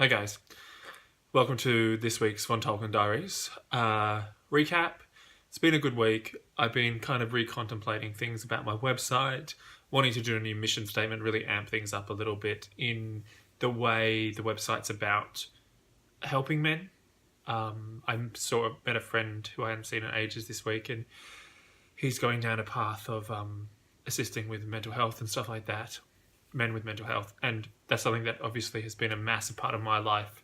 Hey guys, welcome to this week's Vontolken Diaries. Recap, it's been a good week. I've been kind of recontemplating things about my website, wanting to do a new mission statement, really amp things up a little bit in the way the website's about helping men. I met a friend who I hadn't seen in ages this week, and he's going down a path of assisting with mental health and stuff like that, men with mental health. And that's something that obviously has been a massive part of my life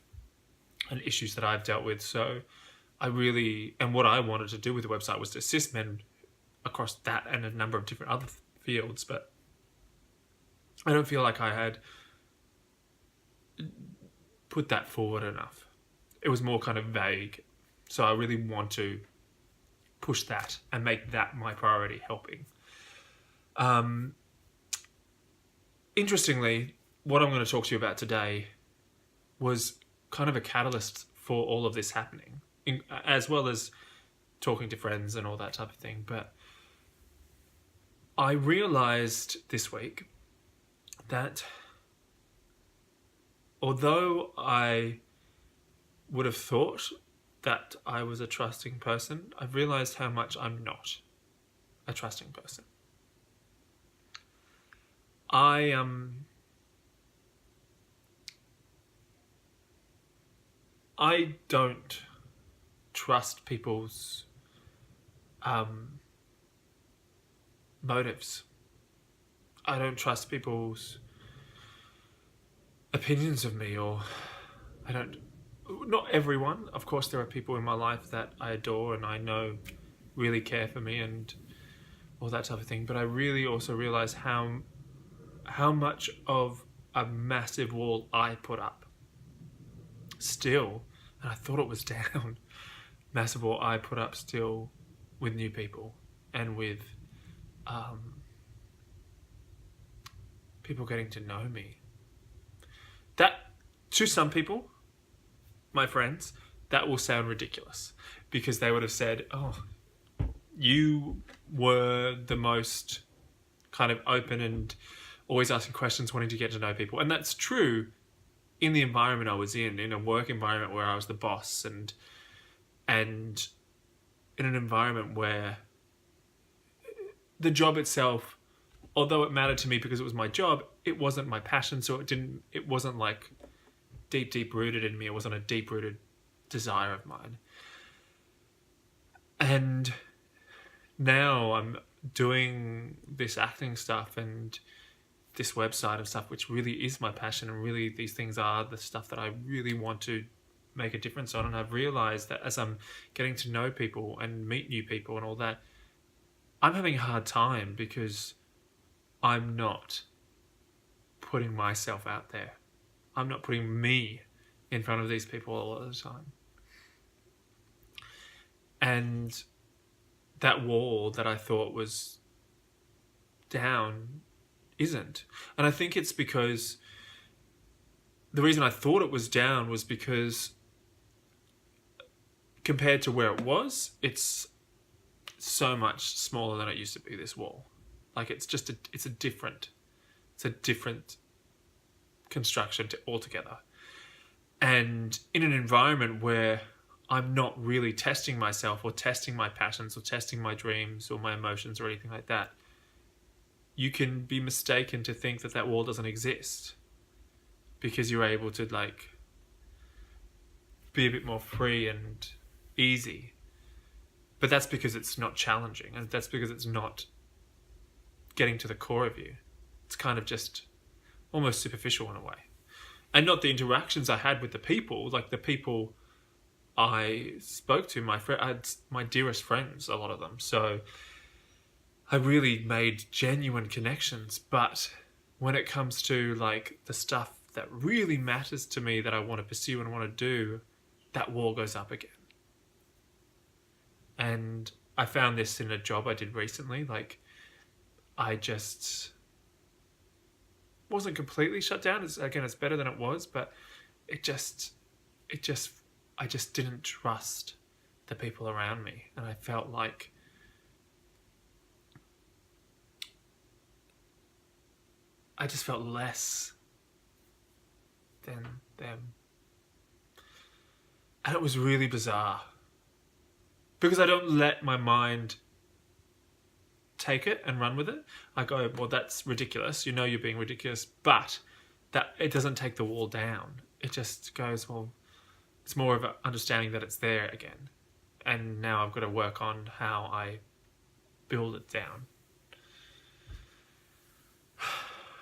and issues that I've dealt with. So what I wanted to do with the website was to assist men across that and a number of different other fields, but I don't feel like I had put that forward enough. It was more kind of vague. So I really want to push that and make that my priority, helping. Interestingly, what I'm going to talk to you about today was kind of a catalyst for all of this happening, as well as talking to friends and all that type of thing. But I realized this week that although I would have thought that I was a trusting person, I've realized how much I'm not a trusting person. I don't trust people's motives. I don't trust people's opinions of me, or not everyone. Of course, there are people in my life that I adore and I know really care for me and all that type of thing. But I really also realize how much of a massive wall I put up still, and I thought it was down, massive wall I put up still with new people and with people getting to know me. That, to some people, my friends, that will sound ridiculous because they would have said, oh, you were the most kind of open and always asking questions, wanting to get to know people. And that's true in the environment I was in a work environment where I was the boss, and in an environment where the job itself, although it mattered to me because it was my job, it wasn't my passion. So it wasn't like deep rooted in me. It wasn't a deep rooted desire of mine. And now I'm doing this acting stuff and this website and stuff, which really is my passion, and really these things are the stuff that I really want to make a difference on. And I've realized that as I'm getting to know people and meet new people and all that, I'm having a hard time because I'm not putting myself out there. I'm not putting me in front of these people all of the time. And that wall that I thought was down isn't. And I think it's because the reason I thought it was down was because compared to where it was, it's so much smaller than it used to be, this wall. Like it's a different construction altogether. And in an environment where I'm not really testing myself or testing my passions or testing my dreams or my emotions or anything like that, you can be mistaken to think that that wall doesn't exist because you're able to like be a bit more free and easy. But that's because it's not challenging, and that's because it's not getting to the core of you. It's kind of just almost superficial in a way. And not the interactions I had with the people, like the people I spoke to, I had my dearest friends, a lot of them. So I really made genuine connections. But when it comes to like the stuff that really matters to me that I want to pursue and want to do, that wall goes up again. And I found this in a job I did recently. Like I just wasn't completely shut down. It's better than it was, but I just didn't trust the people around me. And I felt like I just felt less than them. And it was really bizarre. Because I don't let my mind take it and run with it. I go, well, that's ridiculous. You know you're being ridiculous. But that it doesn't take the wall down. It just goes, well, it's more of an understanding that it's there again. And now I've got to work on how I build it down.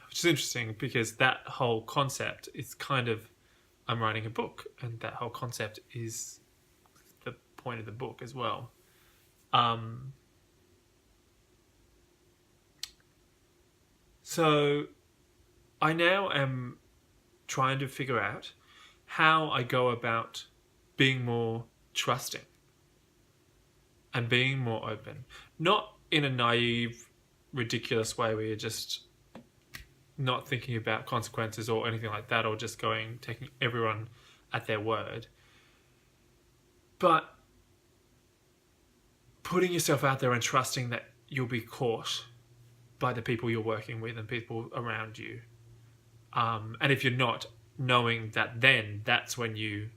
Which is interesting because that whole concept is kind of, I'm writing a book, and that whole concept is the point of the book as well. So I now am trying to figure out how I go about being more trusting and being more open. Not in a naive, ridiculous way where you're just not thinking about consequences or anything like that, or just taking everyone at their word. But putting yourself out there and trusting that you'll be caught by the people you're working with and people around you. And if you're not, knowing that then that's when you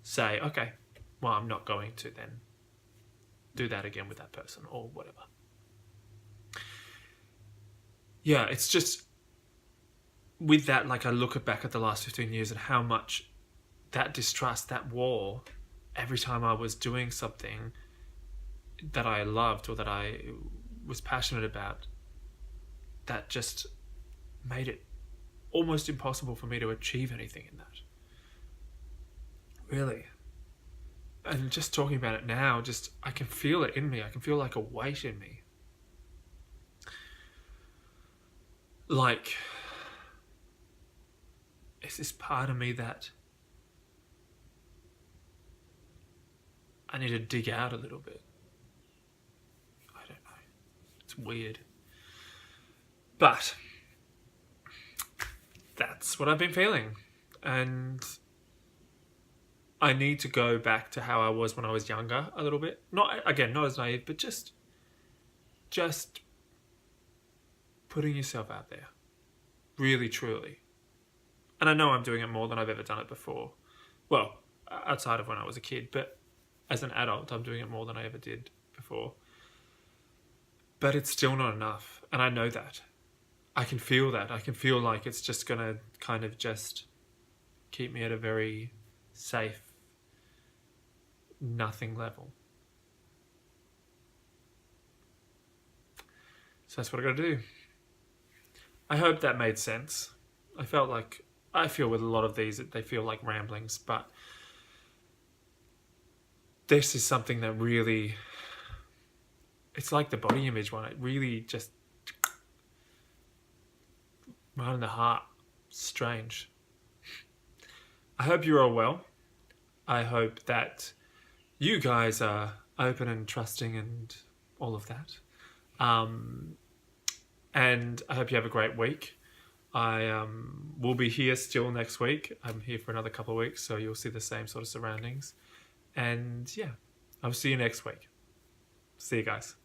say, okay, well, I'm not going to then do that again with that person or whatever. Yeah, it's just with that, like I look back at the last 15 years and how much that distrust, that wall, every time I was doing something that I loved or that I was passionate about, that just made it almost impossible for me to achieve anything in that. Really. And just talking about it now, I can feel it in me. I can feel like a weight in me. Like, is this part of me that I need to dig out a little bit? I don't know. It's weird. But that's what I've been feeling. And I need to go back to how I was when I was younger a little bit. Not as naive, but just putting yourself out there. Really, truly. And I know I'm doing it more than I've ever done it before. Well, outside of when I was a kid, but as an adult, I'm doing it more than I ever did before. But it's still not enough. And I know that. I can feel that. I can feel like it's just going to kind of just keep me at a very safe, nothing level. So that's what I got to do. I hope that made sense. I feel with a lot of these that they feel like ramblings, but this is something that really, it's like the body image one. It really just right in the heart. Strange. I hope you're all well. I hope that you guys are open and trusting and all of that. And I hope you have a great week. I will be here still next week. I'm here for another couple of weeks, so you'll see the same sort of surroundings. And yeah, I'll see you next week. See you guys.